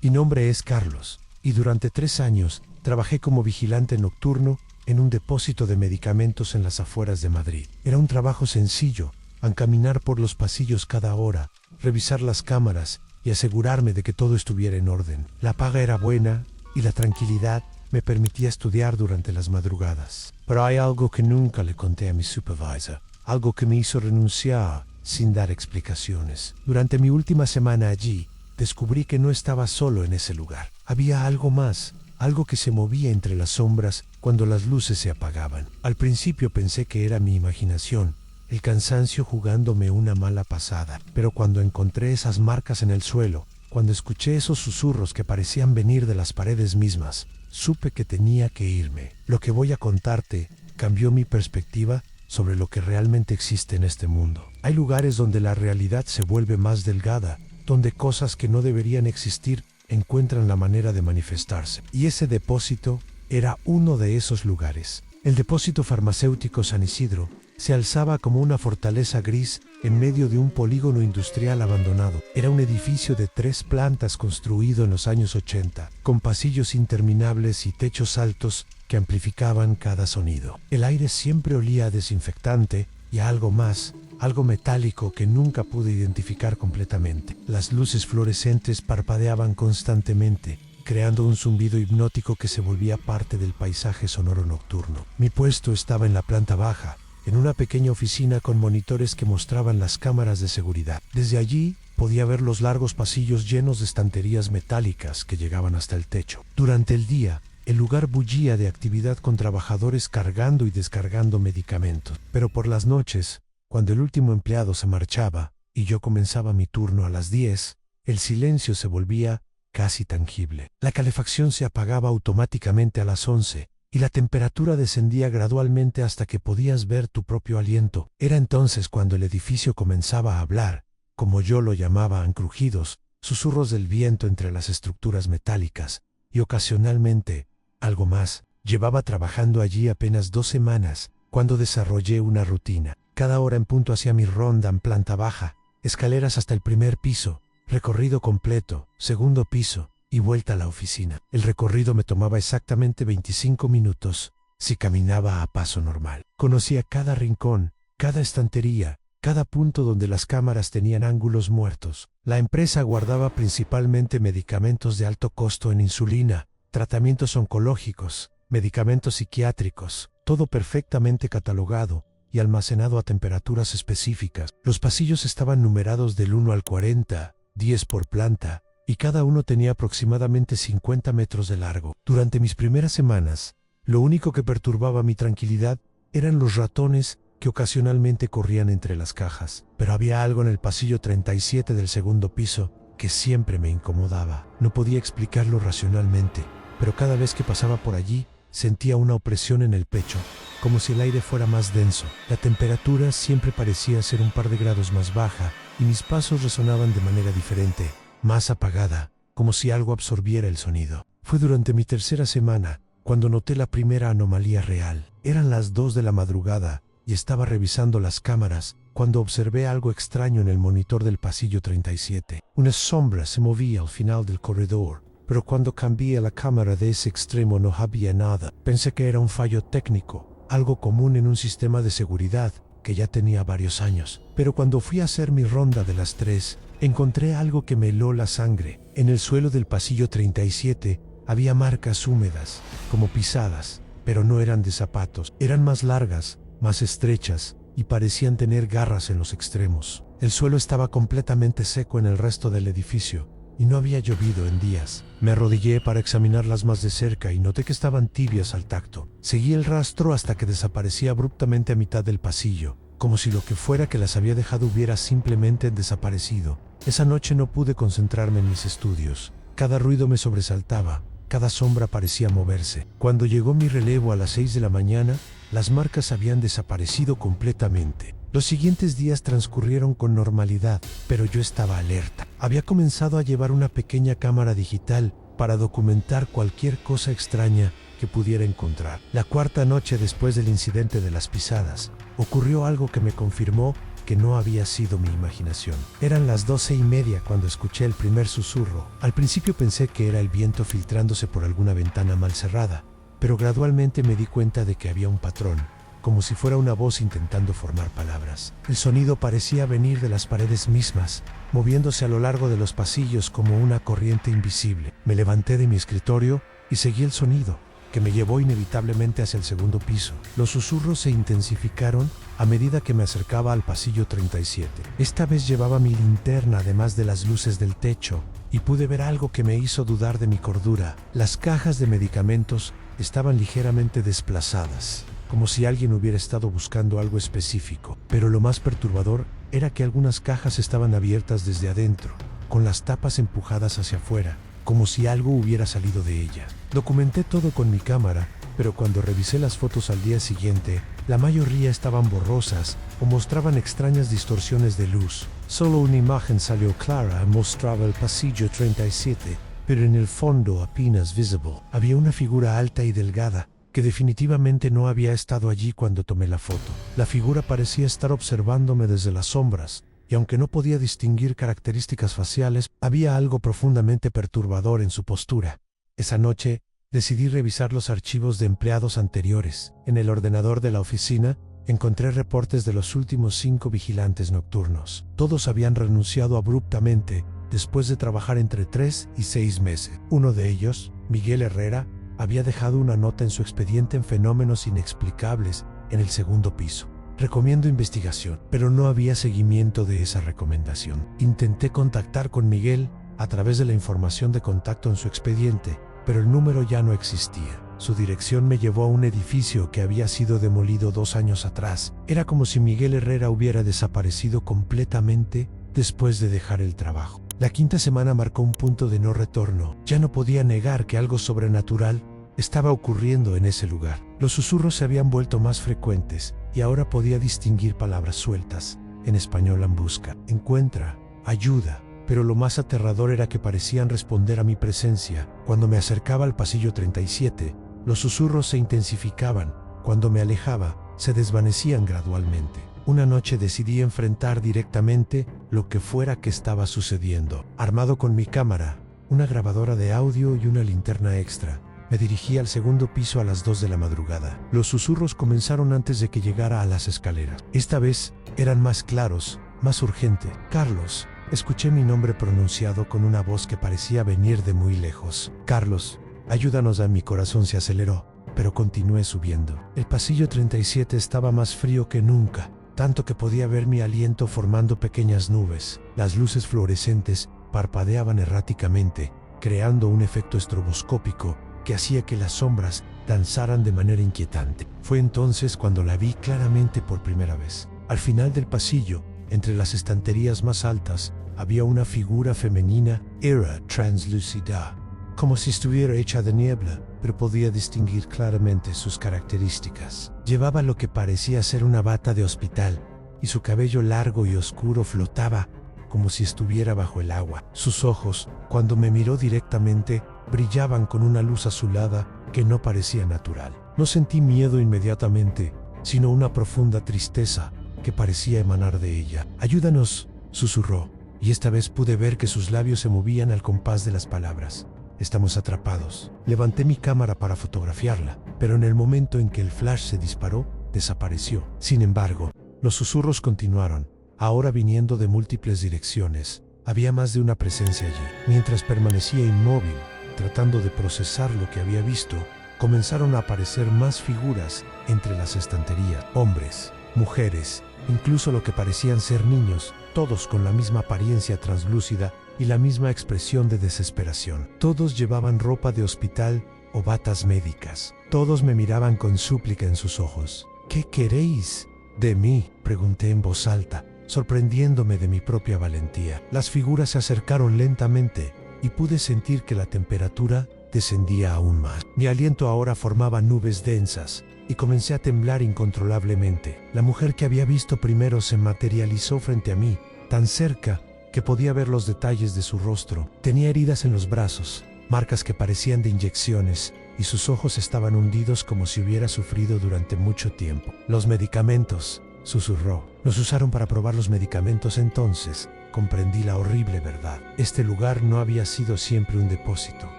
Mi nombre es Carlos, y durante 3 años trabajé como vigilante nocturno en un depósito de medicamentos en las afueras de Madrid. Era un trabajo sencillo, caminar por los pasillos cada hora, revisar las cámaras y asegurarme de que todo estuviera en orden. La paga era buena y la tranquilidad me permitía estudiar durante las madrugadas. Pero hay algo que nunca le conté a mi supervisor, algo que me hizo renunciar sin dar explicaciones. Durante mi última semana allí, descubrí que no estaba solo en ese lugar. Había algo más, algo que se movía entre las sombras cuando las luces se apagaban. Al principio pensé que era mi imaginación, el cansancio jugándome una mala pasada, pero cuando encontré esas marcas en el suelo, cuando escuché esos susurros que parecían venir de las paredes mismas, supe que tenía que irme. Lo que voy a contarte cambió mi perspectiva sobre lo que realmente existe en este mundo. Hay lugares donde la realidad se vuelve más delgada, donde cosas que no deberían existir encuentran la manera de manifestarse. Y ese depósito era uno de esos lugares. El depósito farmacéutico San Isidro se alzaba como una fortaleza gris en medio de un polígono industrial abandonado. Era un edificio de 3 plantas construido en los años 80, con pasillos interminables y techos altos que amplificaban cada sonido. El aire siempre olía a desinfectante y a algo más, algo metálico que nunca pude identificar completamente. Las luces fluorescentes parpadeaban constantemente, creando un zumbido hipnótico que se volvía parte del paisaje sonoro nocturno. Mi puesto estaba en la planta baja, en una pequeña oficina con monitores que mostraban las cámaras de seguridad. Desde allí podía ver los largos pasillos llenos de estanterías metálicas que llegaban hasta el techo. Durante el día, el lugar bullía de actividad con trabajadores cargando y descargando medicamentos. Pero por las noches, cuando el último empleado se marchaba y yo comenzaba mi turno a las 10, el silencio se volvía casi tangible. La calefacción se apagaba automáticamente a las 11 y la temperatura descendía gradualmente hasta que podías ver tu propio aliento. Era entonces cuando el edificio comenzaba a hablar, como yo lo llamaba, crujidos, susurros del viento entre las estructuras metálicas, y ocasionalmente, algo más. Llevaba trabajando allí apenas 2 semanas, cuando desarrollé una rutina. Cada hora en punto hacía mi ronda en planta baja, escaleras hasta el primer piso, recorrido completo, segundo piso, y vuelta a la oficina. El recorrido me tomaba exactamente 25 minutos si caminaba a paso normal. Conocía cada rincón, cada estantería, cada punto donde las cámaras tenían ángulos muertos. La empresa guardaba principalmente medicamentos de alto costo en insulina, tratamientos oncológicos, medicamentos psiquiátricos, todo perfectamente catalogado y almacenado a temperaturas específicas. Los pasillos estaban numerados del 1 al 40, 10 por planta, y cada uno tenía aproximadamente 50 metros de largo. Durante mis primeras semanas, lo único que perturbaba mi tranquilidad eran los ratones que ocasionalmente corrían entre las cajas. Pero había algo en el pasillo 37 del segundo piso que siempre me incomodaba. No podía explicarlo racionalmente, pero cada vez que pasaba por allí, sentía una opresión en el pecho, como si el aire fuera más denso. La temperatura siempre parecía ser un par de grados más baja, y mis pasos resonaban de manera diferente, más apagada, como si algo absorbiera el sonido. Fue durante mi 3ª semana cuando noté la primera anomalía real. Eran las 2 de la madrugada y estaba revisando las cámaras cuando observé algo extraño en el monitor del pasillo 37. Una sombra se movía al final del corredor, pero cuando cambié la cámara de ese extremo no había nada. Pensé que era un fallo técnico, algo común en un sistema de seguridad que ya tenía varios años. Pero cuando fui a hacer mi ronda de las 3, encontré algo que me heló la sangre. En el suelo del pasillo 37 había marcas húmedas, como pisadas, pero no eran de zapatos. Eran más largas, más estrechas, y parecían tener garras en los extremos. El suelo estaba completamente seco en el resto del edificio, y no había llovido en días. Me arrodillé para examinarlas más de cerca y noté que estaban tibias al tacto. Seguí el rastro hasta que desaparecía abruptamente a mitad del pasillo, como si lo que fuera que las había dejado hubiera simplemente desaparecido. Esa noche no pude concentrarme en mis estudios. Cada ruido me sobresaltaba, cada sombra parecía moverse. Cuando llegó mi relevo a las 6 de la mañana, las marcas habían desaparecido completamente. Los siguientes días transcurrieron con normalidad, pero yo estaba alerta. Había comenzado a llevar una pequeña cámara digital para documentar cualquier cosa extraña que pudiera encontrar. La 4ª noche después del incidente de las pisadas, ocurrió algo que me confirmó que que no había sido mi imaginación. Eran las 12:30 cuando escuché el primer susurro. Al principio pensé que era el viento filtrándose por alguna ventana mal cerrada, pero gradualmente me di cuenta de que había un patrón, como si fuera una voz intentando formar palabras. El sonido parecía venir de las paredes mismas, moviéndose a lo largo de los pasillos como una corriente invisible. Me levanté de mi escritorio y seguí el sonido, que me llevó inevitablemente hacia el segundo piso. Los susurros se intensificaron a medida que me acercaba al pasillo 37. Esta vez llevaba mi linterna además de las luces del techo, y pude ver algo que me hizo dudar de mi cordura. Las cajas de medicamentos estaban ligeramente desplazadas, como si alguien hubiera estado buscando algo específico. Pero lo más perturbador era que algunas cajas estaban abiertas desde adentro, con las tapas empujadas hacia afuera, como si algo hubiera salido de ella. Documenté todo con mi cámara, pero cuando revisé las fotos al día siguiente, la mayoría estaban borrosas o mostraban extrañas distorsiones de luz. Solo una imagen salió clara, mostraba el pasillo 37, pero en el fondo apenas visible. Había una figura alta y delgada, que definitivamente no había estado allí cuando tomé la foto. La figura parecía estar observándome desde las sombras, y aunque no podía distinguir características faciales, había algo profundamente perturbador en su postura. Esa noche, decidí revisar los archivos de empleados anteriores. En el ordenador de la oficina, encontré reportes de los últimos 5 vigilantes nocturnos. Todos habían renunciado abruptamente después de trabajar entre 3 y 6 meses. Uno de ellos, Miguel Herrera, había dejado una nota en su expediente en fenómenos inexplicables en el segundo piso. Recomiendo investigación, pero no había seguimiento de esa recomendación. Intenté contactar con Miguel a través de la información de contacto en su expediente, pero el número ya no existía. Su dirección me llevó a un edificio que había sido demolido 2 años atrás. Era como si Miguel Herrera hubiera desaparecido completamente después de dejar el trabajo. La 5ª semana marcó un punto de no retorno. Ya no podía negar que algo sobrenatural estaba ocurriendo en ese lugar. Los susurros se habían vuelto más frecuentes y ahora podía distinguir palabras sueltas, en español en busca, encuentra, ayuda, pero lo más aterrador era que parecían responder a mi presencia. Cuando me acercaba al pasillo 37, los susurros se intensificaban. Cuando me alejaba, se desvanecían gradualmente. Una noche decidí enfrentar directamente lo que fuera que estaba sucediendo. Armado con mi cámara, una grabadora de audio y una linterna extra, me dirigí al segundo piso a las 2 de la madrugada. Los susurros comenzaron antes de que llegara a las escaleras. Esta vez eran más claros, más urgente. Carlos. Escuché mi nombre pronunciado con una voz que parecía venir de muy lejos. Carlos, ayúdanos. Mi corazón se aceleró, pero continué subiendo. El pasillo 37 estaba más frío que nunca, tanto que podía ver mi aliento formando pequeñas nubes. Las luces fluorescentes parpadeaban erráticamente, creando un efecto estroboscópico que hacía que las sombras danzaran de manera inquietante. Fue entonces cuando la vi claramente por primera vez. Al final del pasillo, entre las estanterías más altas, había una figura femenina, era translúcida, como si estuviera hecha de niebla, pero podía distinguir claramente sus características. Llevaba lo que parecía ser una bata de hospital, y su cabello largo y oscuro flotaba como si estuviera bajo el agua. Sus ojos, cuando me miró directamente, brillaban con una luz azulada que no parecía natural. No sentí miedo inmediatamente, sino una profunda tristeza que parecía emanar de ella. Ayúdanos, susurró, y esta vez pude ver que sus labios se movían al compás de las palabras. Estamos atrapados. Levanté mi cámara para fotografiarla, pero en el momento en que el flash se disparó, desapareció. Sin embargo, los susurros continuaron, ahora viniendo de múltiples direcciones. Había más de una presencia allí. Mientras permanecía inmóvil, tratando de procesar lo que había visto, comenzaron a aparecer más figuras entre las estanterías. Hombres, mujeres, incluso lo que parecían ser niños, todos con la misma apariencia translúcida y la misma expresión de desesperación. Todos llevaban ropa de hospital o batas médicas. Todos me miraban con súplica en sus ojos. ¿Qué queréis de mí?, pregunté en voz alta, sorprendiéndome de mi propia valentía. Las figuras se acercaron lentamente y pude sentir que la temperatura descendía aún más. Mi aliento ahora formaba nubes densas y comencé a temblar incontrolablemente. La mujer que había visto primero se materializó frente a mí, tan cerca que podía ver los detalles de su rostro. Tenía heridas en los brazos, marcas que parecían de inyecciones, y sus ojos estaban hundidos como si hubiera sufrido durante mucho tiempo. Los medicamentos susurró. Nos usaron para probar los medicamentos. Entonces comprendí la horrible verdad. Este lugar no había sido siempre un depósito.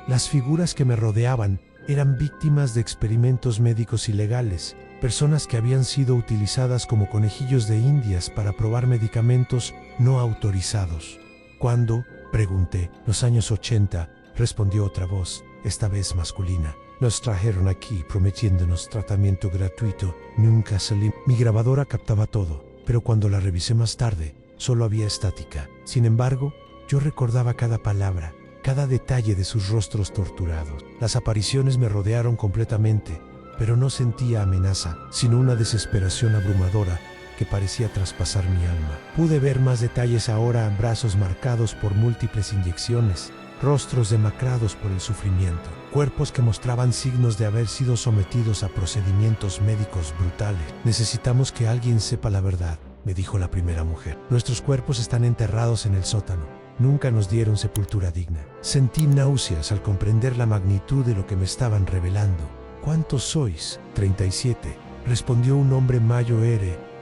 Las figuras que me rodeaban eran víctimas de experimentos médicos ilegales, personas que habían sido utilizadas como conejillos de indias para probar medicamentos no autorizados. ¿Cuándo?, pregunté. Los años 80, respondió otra voz, esta vez masculina. Nos trajeron aquí prometiéndonos tratamiento gratuito. Nunca salí. Mi grabadora captaba todo, pero cuando la revisé más tarde, solo había estática. Sin embargo, yo recordaba cada palabra, cada detalle de sus rostros torturados. Las apariciones me rodearon completamente, pero no sentía amenaza, sino una desesperación abrumadora que parecía traspasar mi alma. Pude ver más detalles ahora: brazos marcados por múltiples inyecciones, rostros demacrados por el sufrimiento, cuerpos que mostraban signos de haber sido sometidos a procedimientos médicos brutales. Necesitamos que alguien sepa la verdad, me dijo la primera mujer. Nuestros cuerpos están enterrados en el sótano. Nunca nos dieron sepultura digna. Sentí náuseas al comprender la magnitud de lo que me estaban revelando. ¿Cuántos sois? 37, respondió un hombre mayo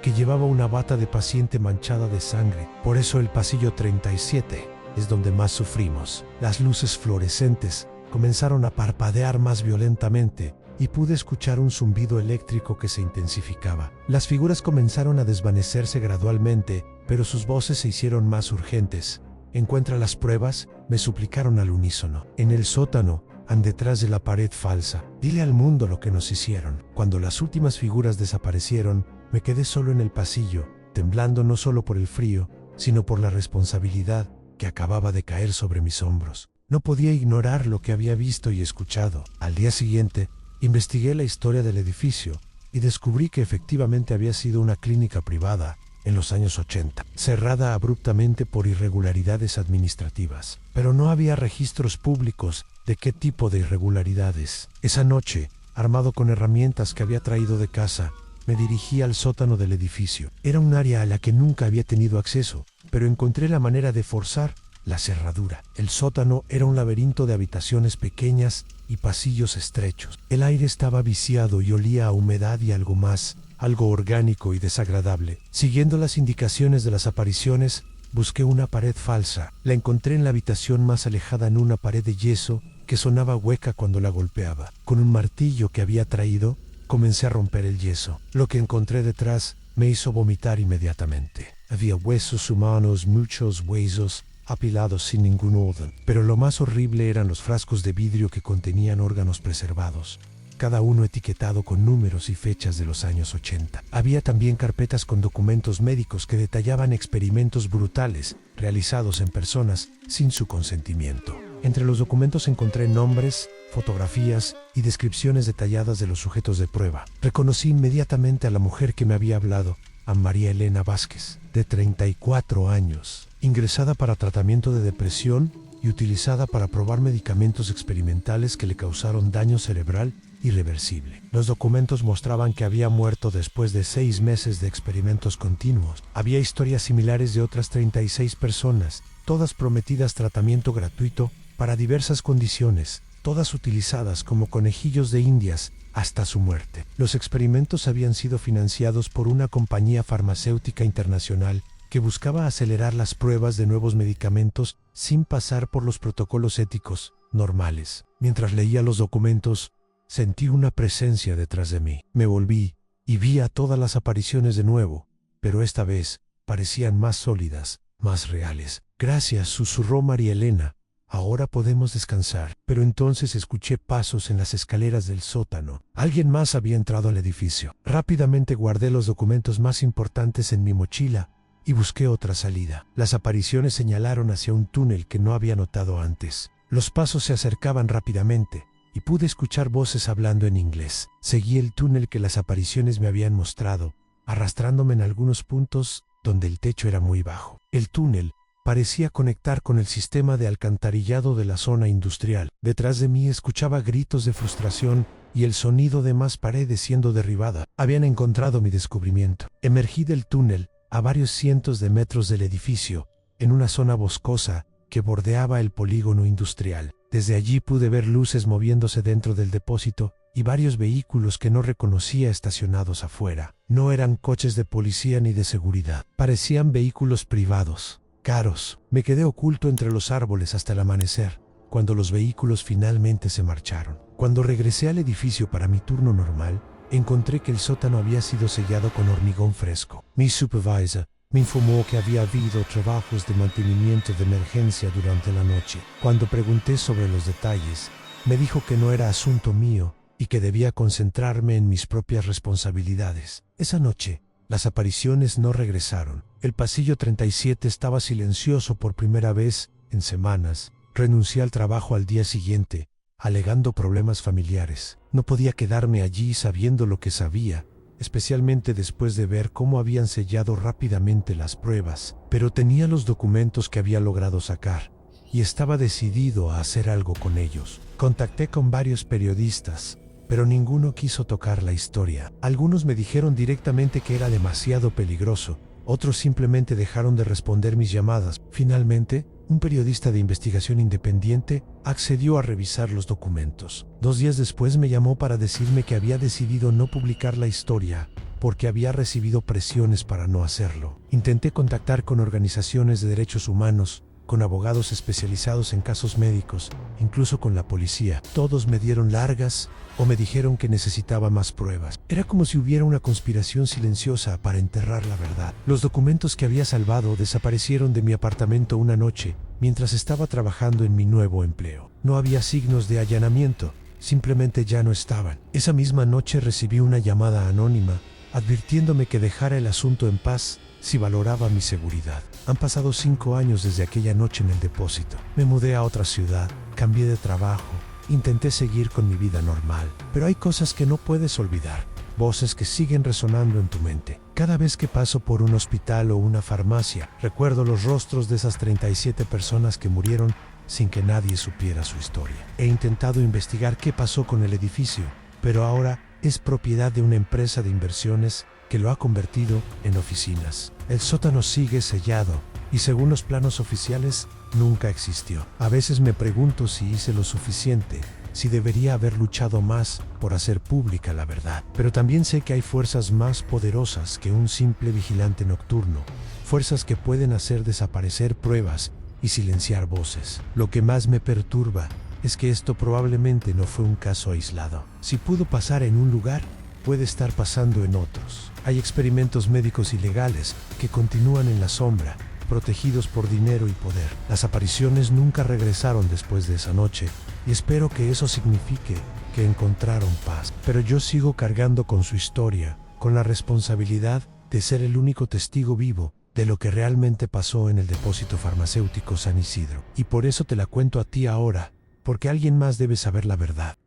que llevaba una bata de paciente manchada de sangre. Por eso el pasillo 37 es donde más sufrimos. Las luces fluorescentes comenzaron a parpadear más violentamente y pude escuchar un zumbido eléctrico que se intensificaba. Las figuras comenzaron a desvanecerse gradualmente, pero sus voces se hicieron más urgentes. «Encuentra las pruebas», me suplicaron al unísono. «En el sótano, detrás de la pared falsa. Dile al mundo lo que nos hicieron». Cuando las últimas figuras desaparecieron, me quedé solo en el pasillo, temblando no solo por el frío, sino por la responsabilidad que acababa de caer sobre mis hombros. No podía ignorar lo que había visto y escuchado. Al día siguiente, investigué la historia del edificio y descubrí que efectivamente había sido una clínica privada en los años 80, cerrada abruptamente por irregularidades administrativas. Pero no había registros públicos de qué tipo de irregularidades. Esa noche, armado con herramientas que había traído de casa, me dirigí al sótano del edificio. Era un área a la que nunca había tenido acceso, pero encontré la manera de forzar la cerradura. El sótano era un laberinto de habitaciones pequeñas y pasillos estrechos. El aire estaba viciado y olía a humedad y algo más, algo orgánico y desagradable. Siguiendo las indicaciones de las apariciones, busqué una pared falsa. La encontré en la habitación más alejada, en una pared de yeso que sonaba hueca cuando la golpeaba. Con un martillo que había traído, comencé a romper el yeso. Lo que encontré detrás me hizo vomitar inmediatamente. Había huesos humanos, muchos huesos, apilados sin ningún orden. Pero lo más horrible eran los frascos de vidrio que contenían órganos preservados, cada uno etiquetado con números y fechas de los años 80. Había también carpetas con documentos médicos que detallaban experimentos brutales realizados en personas sin su consentimiento. Entre los documentos encontré nombres, fotografías y descripciones detalladas de los sujetos de prueba. Reconocí inmediatamente a la mujer que me había hablado, a María Elena Vázquez, de 34 años, ingresada para tratamiento de depresión y utilizada para probar medicamentos experimentales que le causaron daño cerebral irreversible. Los documentos mostraban que había muerto después de 6 meses de experimentos continuos. Había historias similares de otras 36 personas, todas prometidas tratamiento gratuito para diversas condiciones, todas utilizadas como conejillos de indias hasta su muerte. Los experimentos habían sido financiados por una compañía farmacéutica internacional que buscaba acelerar las pruebas de nuevos medicamentos sin pasar por los protocolos éticos normales. Mientras leía los documentos, sentí una presencia detrás de mí. Me volví y vi a todas las apariciones de nuevo, pero esta vez parecían más sólidas, más reales. «Gracias», susurró María Elena. «Ahora podemos descansar». Pero entonces escuché pasos en las escaleras del sótano. Alguien más había entrado al edificio. Rápidamente guardé los documentos más importantes en mi mochila y busqué otra salida. Las apariciones señalaron hacia un túnel que no había notado antes. Los pasos se acercaban rápidamente y pude escuchar voces hablando en inglés. Seguí el túnel que las apariciones me habían mostrado, arrastrándome en algunos puntos donde el techo era muy bajo. El túnel parecía conectar con el sistema de alcantarillado de la zona industrial. Detrás de mí escuchaba gritos de frustración y el sonido de más paredes siendo derribadas. Habían encontrado mi descubrimiento. Emergí del túnel a varios cientos de metros del edificio, en una zona boscosa que bordeaba el polígono industrial. Desde allí pude ver luces moviéndose dentro del depósito y varios vehículos que no reconocía estacionados afuera. No eran coches de policía ni de seguridad. Parecían vehículos privados, caros. Me quedé oculto entre los árboles hasta el amanecer, cuando los vehículos finalmente se marcharon. Cuando regresé al edificio para mi turno normal, encontré que el sótano había sido sellado con hormigón fresco. Mi supervisor me informó que había habido trabajos de mantenimiento de emergencia durante la noche. Cuando pregunté sobre los detalles, me dijo que no era asunto mío y que debía concentrarme en mis propias responsabilidades. Esa noche, las apariciones no regresaron. El pasillo 37 estaba silencioso por primera vez en semanas. Renuncié al trabajo al día siguiente, alegando problemas familiares. No podía quedarme allí sabiendo lo que sabía, especialmente después de ver cómo habían sellado rápidamente las pruebas, pero tenía los documentos que había logrado sacar, y estaba decidido a hacer algo con ellos. Contacté con varios periodistas, pero ninguno quiso tocar la historia. Algunos me dijeron directamente que era demasiado peligroso, otros simplemente dejaron de responder mis llamadas. Finalmente, un periodista de investigación independiente accedió a revisar los documentos. 2 días después me llamó para decirme que había decidido no publicar la historia porque había recibido presiones para no hacerlo. Intenté contactar con organizaciones de derechos humanos, con abogados especializados en casos médicos, incluso con la policía. Todos me dieron largas o me dijeron que necesitaba más pruebas. Era como si hubiera una conspiración silenciosa para enterrar la verdad. Los documentos que había salvado desaparecieron de mi apartamento una noche, mientras estaba trabajando en mi nuevo empleo. No había signos de allanamiento, simplemente ya no estaban. Esa misma noche recibí una llamada anónima, advirtiéndome que dejara el asunto en paz si valoraba mi seguridad. Han pasado 5 años desde aquella noche en el depósito. Me mudé a otra ciudad, cambié de trabajo, intenté seguir con mi vida normal, pero hay cosas que no puedes olvidar, voces que siguen resonando en tu mente. Cada vez que paso por un hospital o una farmacia, recuerdo los rostros de esas 37 personas que murieron sin que nadie supiera su historia. He intentado investigar qué pasó con el edificio, pero ahora es propiedad de una empresa de inversiones que lo ha convertido en oficinas. El sótano sigue sellado y según los planos oficiales nunca existió. A veces me pregunto si hice lo suficiente, si debería haber luchado más por hacer pública la verdad. Pero también sé que hay fuerzas más poderosas que un simple vigilante nocturno, fuerzas que pueden hacer desaparecer pruebas y silenciar voces. Lo que más me perturba es que esto probablemente no fue un caso aislado. Si pudo pasar en un lugar, puede estar pasando en otros. Hay experimentos médicos ilegales que continúan en la sombra, protegidos por dinero y poder. Las apariciones nunca regresaron después de esa noche, y espero que eso signifique que encontraron paz. Pero yo sigo cargando con su historia, con la responsabilidad de ser el único testigo vivo de lo que realmente pasó en el depósito farmacéutico San Isidro. Y por eso te la cuento a ti ahora, porque alguien más debe saber la verdad.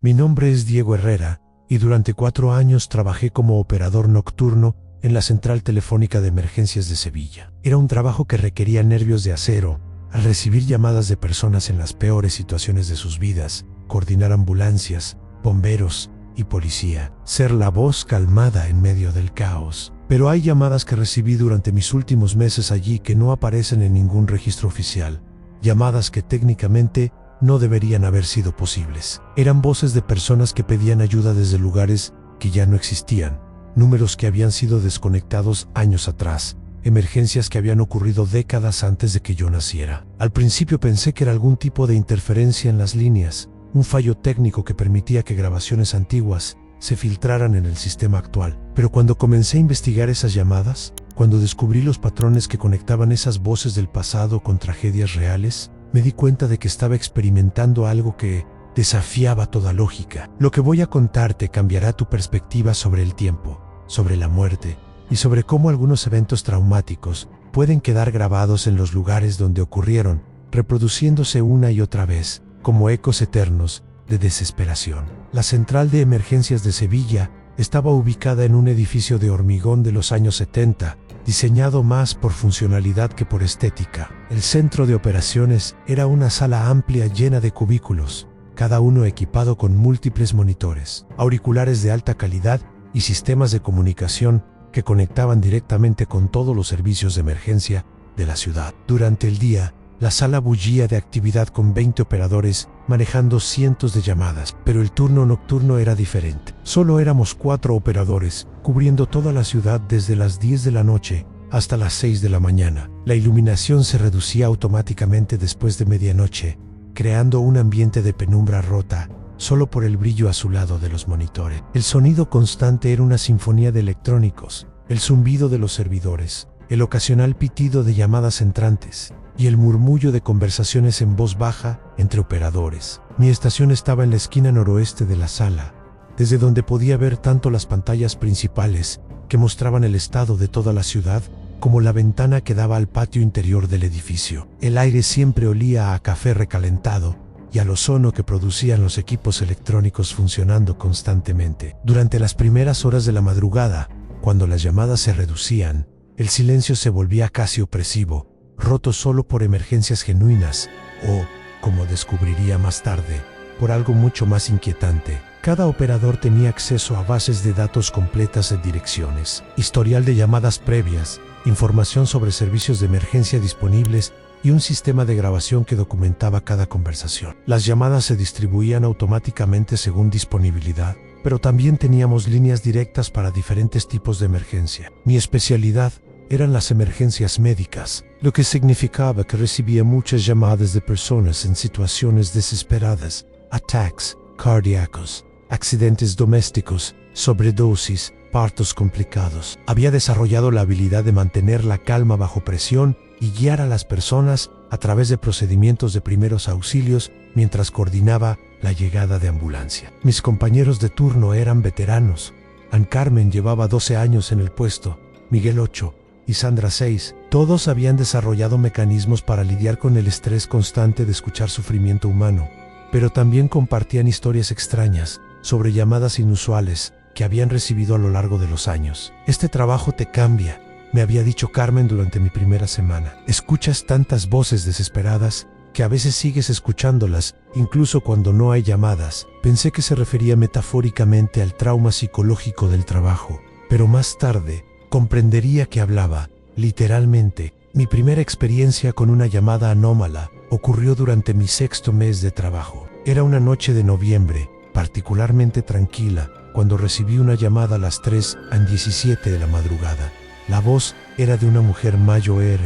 Mi nombre es Diego Herrera, y durante 4 años trabajé como operador nocturno en la Central Telefónica de Emergencias de Sevilla. Era un trabajo que requería nervios de acero, al recibir llamadas de personas en las peores situaciones de sus vidas, coordinar ambulancias, bomberos y policía, ser la voz calmada en medio del caos. Pero hay llamadas que recibí durante mis últimos meses allí que no aparecen en ningún registro oficial, llamadas que técnicamente no deberían haber sido posibles. Eran voces de personas que pedían ayuda desde lugares que ya no existían, números que habían sido desconectados años atrás, emergencias que habían ocurrido décadas antes de que yo naciera. Al principio pensé que era algún tipo de interferencia en las líneas, un fallo técnico que permitía que grabaciones antiguas se filtraran en el sistema actual. Pero cuando comencé a investigar esas llamadas, cuando descubrí los patrones que conectaban esas voces del pasado con tragedias reales, me di cuenta de que estaba experimentando algo que desafiaba toda lógica. Lo que voy a contarte cambiará tu perspectiva sobre el tiempo, sobre la muerte y sobre cómo algunos eventos traumáticos pueden quedar grabados en los lugares donde ocurrieron, reproduciéndose una y otra vez, como ecos eternos de desesperación. La Central de Emergencias de Sevilla estaba ubicada en un edificio de hormigón de los años 70, diseñado más por funcionalidad que por estética. El centro de operaciones era una sala amplia llena de cubículos, cada uno equipado con múltiples monitores, auriculares de alta calidad y sistemas de comunicación que conectaban directamente con todos los servicios de emergencia de la ciudad. Durante el día, La sala bullía de actividad con 20 operadores manejando cientos de llamadas, pero el turno nocturno era diferente. Solo éramos 4 operadores, cubriendo toda la ciudad desde las 10 de la noche hasta las 6 de la mañana. La iluminación se reducía automáticamente después de medianoche, creando un ambiente de penumbra rota solo por el brillo azulado de los monitores. El sonido constante era una sinfonía de electrónicos, el zumbido de los servidores, el ocasional pitido de llamadas entrantes y el murmullo de conversaciones en voz baja entre operadores. Mi estación estaba en la esquina noroeste de la sala, desde donde podía ver tanto las pantallas principales que mostraban el estado de toda la ciudad como la ventana que daba al patio interior del edificio. El aire siempre olía a café recalentado y al ozono que producían los equipos electrónicos funcionando constantemente. Durante las primeras horas de la madrugada, cuando las llamadas se reducían, el silencio se volvía casi opresivo, roto solo por emergencias genuinas o, como descubriría más tarde, por algo mucho más inquietante. Cada operador tenía acceso a bases de datos completas de direcciones, historial de llamadas previas, información sobre servicios de emergencia disponibles y un sistema de grabación que documentaba cada conversación. Las llamadas se distribuían automáticamente según disponibilidad, pero también teníamos líneas directas para diferentes tipos de emergencia. Mi especialidad eran las emergencias médicas, lo que significaba que recibía muchas llamadas de personas en situaciones desesperadas, ataques cardíacos, accidentes domésticos, sobredosis, partos complicados. Había desarrollado la habilidad de mantener la calma bajo presión y guiar a las personas a través de procedimientos de primeros auxilios mientras coordinaba la llegada de ambulancia. Mis compañeros de turno eran veteranos. Ann Carmen llevaba 12 años en el puesto, Miguel 8 y Sandra 6. Todos habían desarrollado mecanismos para lidiar con el estrés constante de escuchar sufrimiento humano, pero también compartían historias extrañas sobre llamadas inusuales que habían recibido a lo largo de los años. Este trabajo te cambia, me había dicho Carmen durante mi primera semana. Escuchas tantas voces desesperadas que a veces sigues escuchándolas, incluso cuando no hay llamadas. Pensé que se refería metafóricamente al trauma psicológico del trabajo, pero más tarde comprendería que hablaba, literalmente. Mi primera experiencia con una llamada anómala ocurrió durante mi 6º mes de trabajo. Era una noche de noviembre, particularmente tranquila, cuando recibí una llamada a las 3:17 de la madrugada. La voz era de una mujer mayor,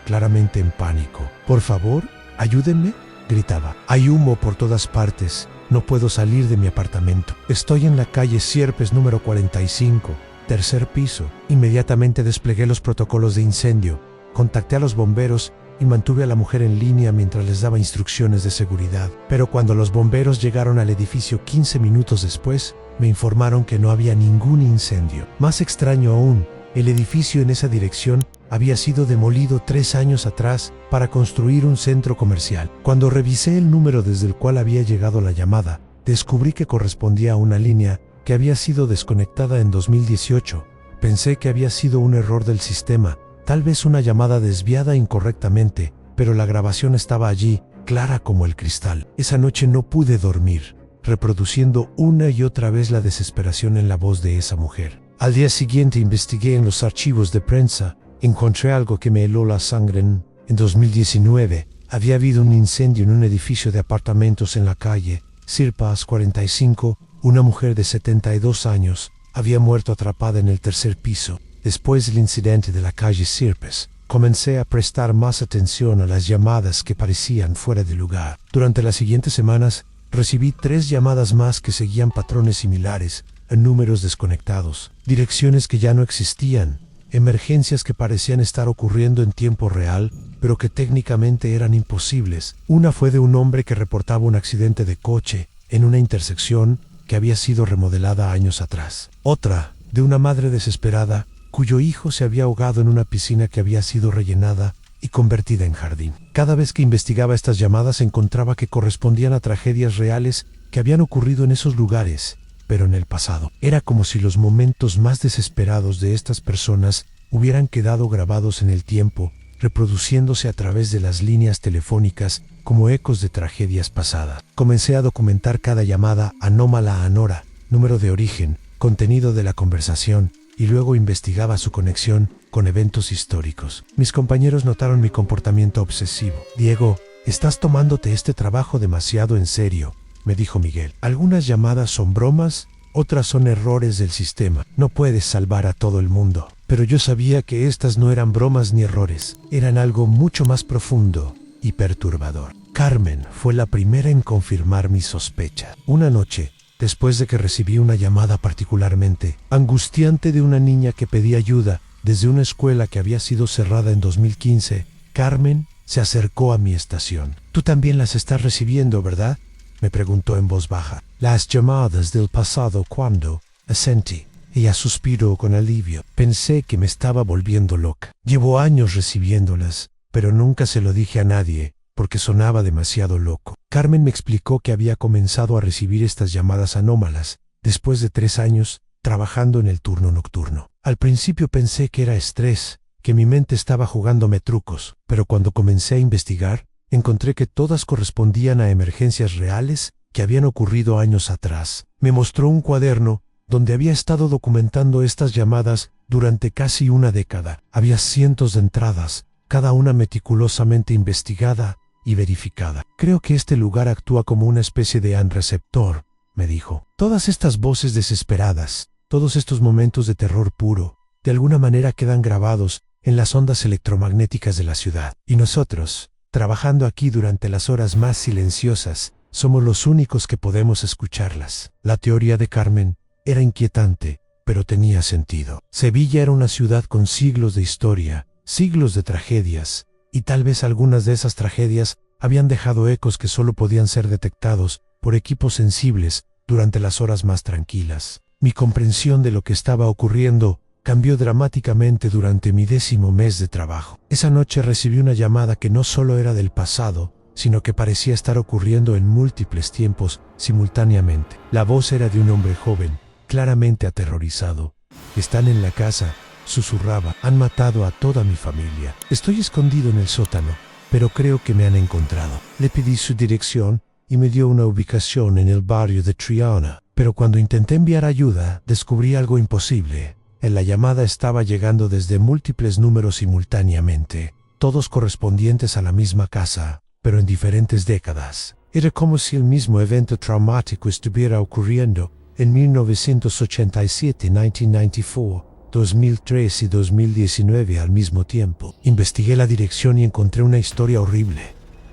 claramente en pánico. «Por favor, ayúdenme», gritaba. «Hay humo por todas partes. No puedo salir de mi apartamento. Estoy en la calle Sierpes número 45, tercer piso». Inmediatamente desplegué los protocolos de incendio, contacté a los bomberos y mantuve a la mujer en línea mientras les daba instrucciones de seguridad. Pero cuando los bomberos llegaron al edificio 15 minutos después, me informaron que no había ningún incendio. Más extraño aún, el edificio en esa dirección había sido demolido 3 años atrás para construir un centro comercial. Cuando revisé el número desde el cual había llegado la llamada, descubrí que correspondía a una línea que había sido desconectada en 2018. Pensé que había sido un error del sistema, tal vez una llamada desviada incorrectamente, pero la grabación estaba allí, clara como el cristal. Esa noche no pude dormir, reproduciendo una y otra vez la desesperación en la voz de esa mujer. Al día siguiente investigué en los archivos de prensa, encontré algo que me heló la sangre. En 2019 había habido un incendio en un edificio de apartamentos en la calle Sierpes 45. Una mujer de 72 años había muerto atrapada en el tercer piso. Después del incidente de la calle Sierpes, comencé a prestar más atención a las llamadas que parecían fuera de lugar. Durante las siguientes semanas, recibí 3 llamadas más que seguían patrones similares, en números desconectados, direcciones que ya no existían, emergencias que parecían estar ocurriendo en tiempo real, pero que técnicamente eran imposibles. Una fue de un hombre que reportaba un accidente de coche en una intersección que había sido remodelada años atrás. Otra, de una madre desesperada, cuyo hijo se había ahogado en una piscina que había sido rellenada y convertida en jardín. Cada vez que investigaba estas llamadas encontraba que correspondían a tragedias reales que habían ocurrido en esos lugares, pero en el pasado. Era como si los momentos más desesperados de estas personas hubieran quedado grabados en el tiempo, reproduciéndose a través de las líneas telefónicas como ecos de tragedias pasadas. Comencé a documentar cada llamada anómala a Nora, número de origen, contenido de la conversación, y luego investigaba su conexión con eventos históricos. Mis compañeros notaron mi comportamiento obsesivo. Diego, estás tomándote este trabajo demasiado en serio, me dijo Miguel. Algunas llamadas son bromas, otras son errores del sistema. No puedes salvar a todo el mundo. Pero yo sabía que estas no eran bromas ni errores, eran algo mucho más profundo y perturbador. Carmen fue la primera en confirmar mi sospecha. Una noche, después de que recibí una llamada particularmente angustiante de una niña que pedía ayuda desde una escuela que había sido cerrada en 2015, Carmen se acercó a mi estación. «Tú también las estás recibiendo, ¿verdad?», me preguntó en voz baja. «Las llamadas del pasado, ¿cuándo?», asentí. Ella suspiró con alivio. Pensé que me estaba volviendo loca. Llevo años recibiéndolas, pero nunca se lo dije a nadie, porque sonaba demasiado loco. Carmen me explicó que había comenzado a recibir estas llamadas anómalas después de 3 años trabajando en el turno nocturno. Al principio pensé que era estrés, que mi mente estaba jugándome trucos, pero cuando comencé a investigar, encontré que todas correspondían a emergencias reales que habían ocurrido años atrás. Me mostró un cuaderno donde había estado documentando estas llamadas durante casi una década. Había cientos de entradas, cada una meticulosamente investigada y verificada. «Creo que este lugar actúa como una especie de receptor», me dijo. «Todas estas voces desesperadas, todos estos momentos de terror puro, de alguna manera quedan grabados en las ondas electromagnéticas de la ciudad. Y nosotros, trabajando aquí durante las horas más silenciosas, somos los únicos que podemos escucharlas». La teoría de Carmen era inquietante, pero tenía sentido. Sevilla era una ciudad con siglos de historia, siglos de tragedias, y tal vez algunas de esas tragedias habían dejado ecos que solo podían ser detectados por equipos sensibles durante las horas más tranquilas. Mi comprensión de lo que estaba ocurriendo cambió dramáticamente durante mi 10º mes de trabajo. Esa noche recibí una llamada que no solo era del pasado, sino que parecía estar ocurriendo en múltiples tiempos simultáneamente. La voz era de un hombre joven, claramente aterrorizado. «Están en la casa», susurraba. «Han matado a toda mi familia. Estoy escondido en el sótano, pero creo que me han encontrado». Le pedí su dirección y me dio una ubicación en el barrio de Triana. Pero cuando intenté enviar ayuda, descubrí algo imposible. En la llamada estaba llegando desde múltiples números simultáneamente, todos correspondientes a la misma casa, pero en diferentes décadas. Era como si el mismo evento traumático estuviera ocurriendo en 1987, 1994, 2003 y 2019 al mismo tiempo. Investigué la dirección y encontré una historia horrible.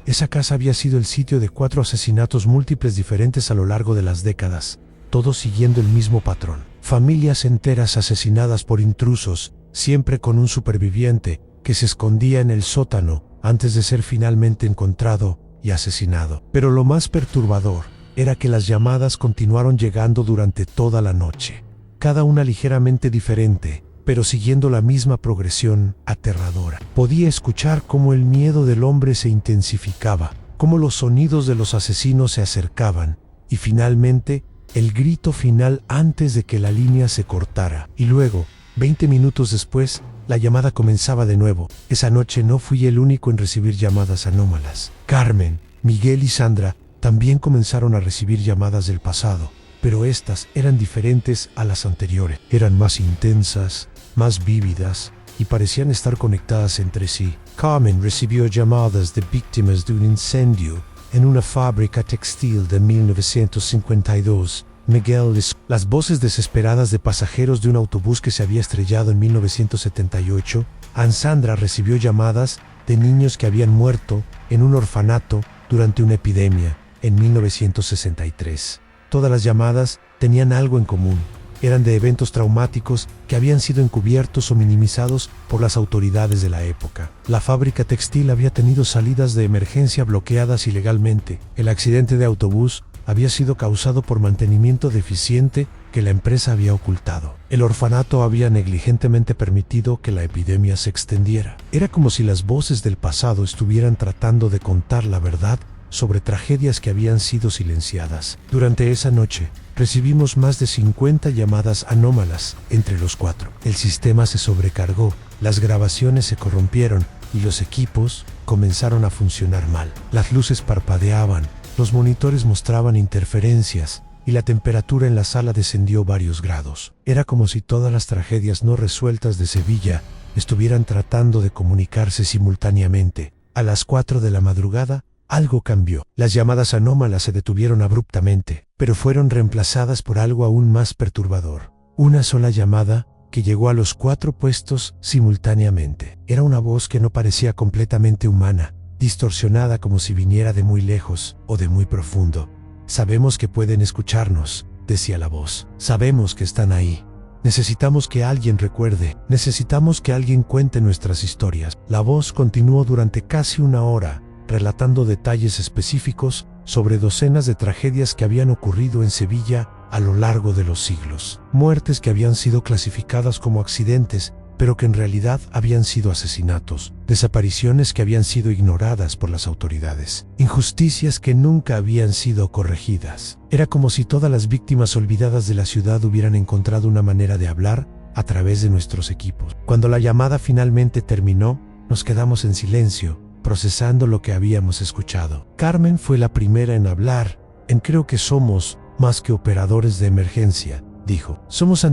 Esa casa había sido el sitio de 4 asesinatos múltiples diferentes a lo largo de las décadas, todos siguiendo el mismo patrón. Familias enteras asesinadas por intrusos, siempre con un superviviente que se escondía en el sótano antes de ser finalmente encontrado y asesinado. Pero lo más perturbador era que las llamadas continuaron llegando durante toda la noche, cada una ligeramente diferente, pero siguiendo la misma progresión aterradora. Podía escuchar cómo el miedo del hombre se intensificaba, cómo los sonidos de los asesinos se acercaban, y finalmente, el grito final antes de que la línea se cortara. Y luego, 20 minutos después, la llamada comenzaba de nuevo. Esa noche no fui el único en recibir llamadas anómalas. Carmen, Miguel y Sandra también comenzaron a recibir llamadas del pasado, pero estas eran diferentes a las anteriores. Eran más intensas, más vívidas y parecían estar conectadas entre sí. Carmen recibió llamadas de víctimas de un incendio en una fábrica textil de 1952. Miguel, las voces desesperadas de pasajeros de un autobús que se había estrellado en 1978. Sandra recibió llamadas de niños que habían muerto en un orfanato durante una epidemia en 1963. Todas las llamadas tenían algo en común. Eran de eventos traumáticos que habían sido encubiertos o minimizados por las autoridades de la época. La fábrica textil había tenido salidas de emergencia bloqueadas ilegalmente. El accidente de autobús había sido causado por mantenimiento deficiente que la empresa había ocultado. El orfanato había negligentemente permitido que la epidemia se extendiera. Era como si las voces del pasado estuvieran tratando de contar la verdad sobre tragedias que habían sido silenciadas. Durante esa noche, recibimos más de 50 llamadas anómalas entre los 4. El sistema se sobrecargó, las grabaciones se corrompieron y los equipos comenzaron a funcionar mal. Las luces parpadeaban, los monitores mostraban interferencias y la temperatura en la sala descendió varios grados. Era como si todas las tragedias no resueltas de Sevilla estuvieran tratando de comunicarse simultáneamente. A las 4 de la madrugada, algo cambió. Las llamadas anómalas se detuvieron abruptamente, pero fueron reemplazadas por algo aún más perturbador. Una sola llamada que llegó a los 4 puestos simultáneamente. Era una voz que no parecía completamente humana, distorsionada como si viniera de muy lejos o de muy profundo. «Sabemos que pueden escucharnos», decía la voz. «Sabemos que están ahí. Necesitamos que alguien recuerde. Necesitamos que alguien cuente nuestras historias». La voz continuó durante casi una hora, relatando detalles específicos sobre docenas de tragedias que habían ocurrido en Sevilla a lo largo de los siglos. Muertes que habían sido clasificadas como accidentes, pero que en realidad habían sido asesinatos. Desapariciones que habían sido ignoradas por las autoridades. Injusticias que nunca habían sido corregidas. Era como si todas las víctimas olvidadas de la ciudad hubieran encontrado una manera de hablar a través de nuestros equipos. Cuando la llamada finalmente terminó, nos quedamos en silencio, procesando lo que habíamos escuchado. Carmen fue la primera en hablar. Creo que somos más que operadores de emergencia, dijo. Somos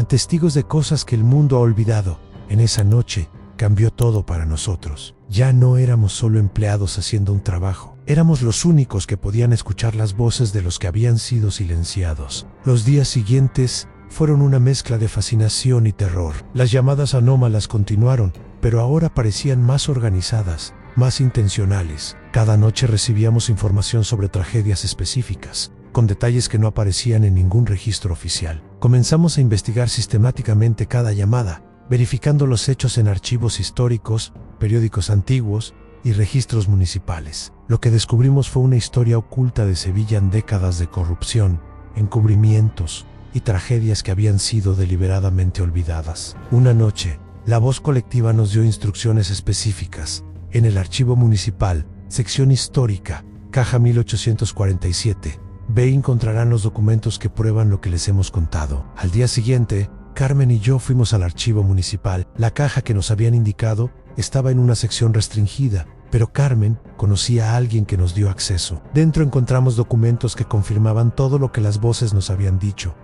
testigos de cosas que el mundo ha olvidado. En esa noche cambió todo para nosotros. Ya no éramos solo empleados haciendo un trabajo. Éramos los únicos que podían escuchar las voces de los que habían sido silenciados. Los días siguientes fueron una mezcla de fascinación y terror. Las llamadas anómalas continuaron, pero ahora parecían más organizadas, más intencionales. Cada noche recibíamos información sobre tragedias específicas, con detalles que no aparecían en ningún registro oficial. Comenzamos a investigar sistemáticamente cada llamada, verificando los hechos en archivos históricos, periódicos antiguos y registros municipales. Lo que descubrimos fue una historia oculta de Sevilla en décadas de corrupción, encubrimientos y tragedias que habían sido deliberadamente olvidadas. Una noche, la voz colectiva nos dio instrucciones específicas. En el archivo municipal, sección histórica, caja 1847, ve y encontrarán los documentos que prueban lo que les hemos contado. Al día siguiente, Carmen y yo fuimos al archivo municipal. La caja que nos habían indicado estaba en una sección restringida, pero Carmen conocía a alguien que nos dio acceso. Dentro encontramos documentos que confirmaban todo lo que las voces nos habían dicho.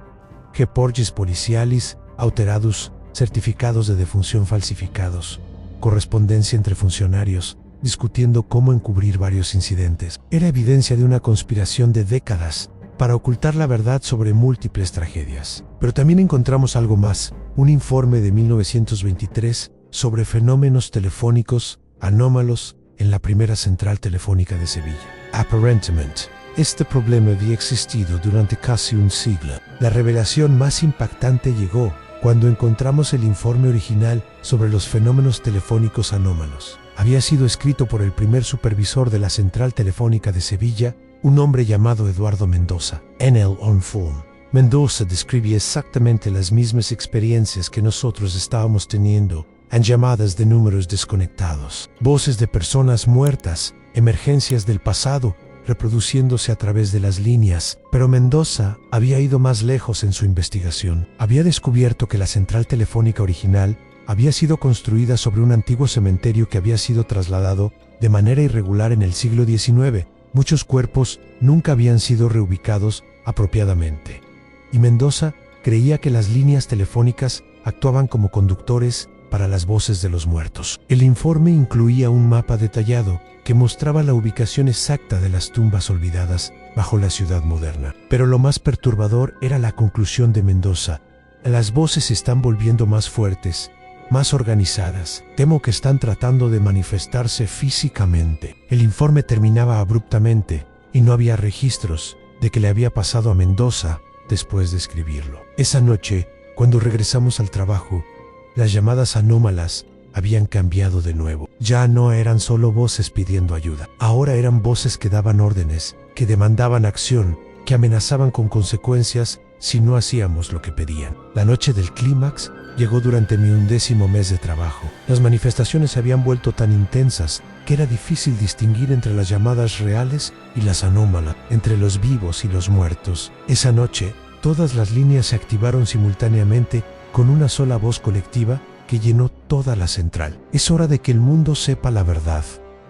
Reportes policiales, alterados, certificados de defunción falsificados, correspondencia entre funcionarios, discutiendo cómo encubrir varios incidentes. Era evidencia de una conspiración de décadas para ocultar la verdad sobre múltiples tragedias. Pero también encontramos algo más, un informe de 1923 sobre fenómenos telefónicos anómalos en la primera central telefónica de Sevilla. Aparentemente, este problema había existido durante casi un siglo. La revelación más impactante llegó cuando encontramos el informe original sobre los fenómenos telefónicos anómalos. Había sido escrito por el primer supervisor de la Central Telefónica de Sevilla, un hombre llamado Eduardo Mendoza. En el informe, Mendoza describía exactamente las mismas experiencias que nosotros estábamos teniendo en llamadas de números desconectados. Voces de personas muertas, emergencias del pasado, reproduciéndose a través de las líneas. Pero Mendoza había ido más lejos en su investigación. Había descubierto que la central telefónica original había sido construida sobre un antiguo cementerio que había sido trasladado de manera irregular en el siglo XIX. Muchos cuerpos nunca habían sido reubicados apropiadamente. Y Mendoza creía que las líneas telefónicas actuaban como conductores para las voces de los muertos. El informe incluía un mapa detallado que mostraba la ubicación exacta de las tumbas olvidadas bajo la ciudad moderna. Pero lo más perturbador era la conclusión de Mendoza. Las voces se están volviendo más fuertes, más organizadas. Temo que están tratando de manifestarse físicamente. El informe terminaba abruptamente y no había registros de qué le había pasado a Mendoza después de escribirlo. Esa noche, cuando regresamos al trabajo, las llamadas anómalas habían cambiado de nuevo. Ya no eran solo voces pidiendo ayuda. Ahora eran voces que daban órdenes, que demandaban acción, que amenazaban con consecuencias si no hacíamos lo que pedían. La noche del clímax llegó durante mi 11º mes de trabajo. Las manifestaciones se habían vuelto tan intensas que era difícil distinguir entre las llamadas reales y las anómalas, entre los vivos y los muertos. Esa noche, todas las líneas se activaron simultáneamente con una sola voz colectiva que llenó toda la central. Es hora de que el mundo sepa la verdad.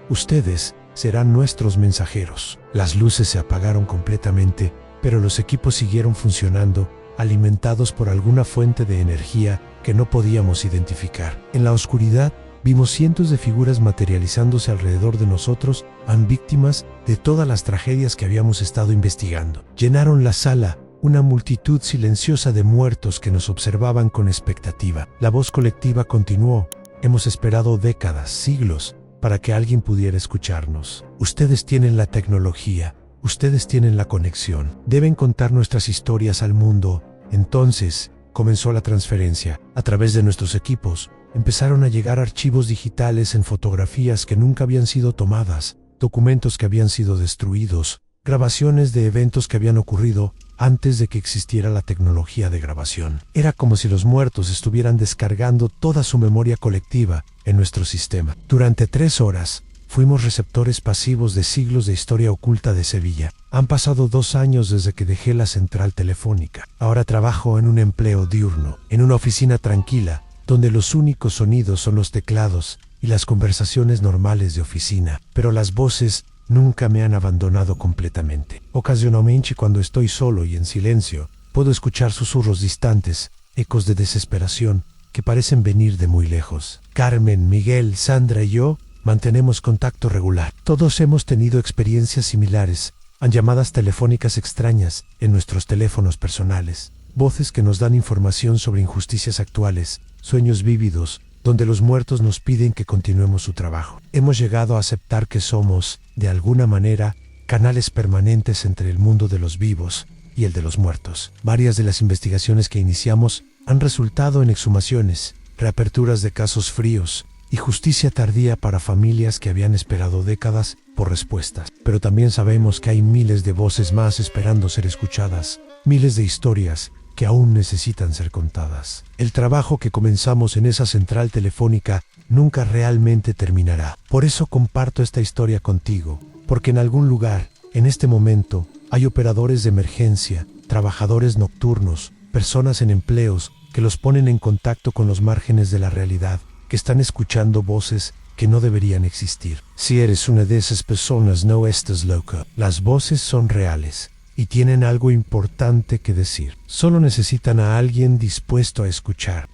Ustedes serán nuestros mensajeros. Las luces se apagaron completamente pero los equipos siguieron funcionando, alimentados por alguna fuente de energía que no podíamos identificar. En la oscuridad, vimos cientos de figuras materializándose alrededor de nosotros, víctimas de todas las tragedias que habíamos estado investigando. Llenaron la sala, una multitud silenciosa de muertos que nos observaban con expectativa. La voz colectiva continuó. Hemos esperado décadas, siglos, para que alguien pudiera escucharnos. Ustedes tienen la tecnología, ustedes tienen la conexión. Deben contar nuestras historias al mundo. Entonces, comenzó la transferencia. A través de nuestros equipos, empezaron a llegar archivos digitales en fotografías que nunca habían sido tomadas, documentos que habían sido destruidos, grabaciones de eventos que habían ocurrido antes de que existiera la tecnología de grabación. Era como si los muertos estuvieran descargando toda su memoria colectiva en nuestro sistema. Durante 3 horas, fuimos receptores pasivos de siglos de historia oculta de Sevilla. Han pasado 2 años desde que dejé la central telefónica. Ahora trabajo en un empleo diurno, en una oficina tranquila, donde los únicos sonidos son los teclados y las conversaciones normales de oficina. Pero las voces nunca me han abandonado completamente. Ocasionalmente, cuando estoy solo y en silencio, puedo escuchar susurros distantes, ecos de desesperación, que parecen venir de muy lejos. Carmen, Miguel, Sandra y yo mantenemos contacto regular. Todos hemos tenido experiencias similares, llamadas telefónicas extrañas en nuestros teléfonos personales, voces que nos dan información sobre injusticias actuales, sueños vívidos, donde los muertos nos piden que continuemos su trabajo. Hemos llegado a aceptar que somos, de alguna manera, canales permanentes entre el mundo de los vivos y el de los muertos. Varias de las investigaciones que iniciamos han resultado en exhumaciones, reaperturas de casos fríos y justicia tardía para familias que habían esperado décadas por respuestas. Pero también sabemos que hay miles de voces más esperando ser escuchadas, miles de historias que aún necesitan ser contadas. El trabajo que comenzamos en esa central telefónica nunca realmente terminará. Por eso comparto esta historia contigo, porque en algún lugar, en este momento, hay operadores de emergencia, trabajadores nocturnos, personas en empleos que los ponen en contacto con los márgenes de la realidad, que están escuchando voces que no deberían existir. Si eres una de esas personas, no estás loca. Las voces son reales y tienen algo importante que decir. Solo necesitan a alguien dispuesto a escuchar.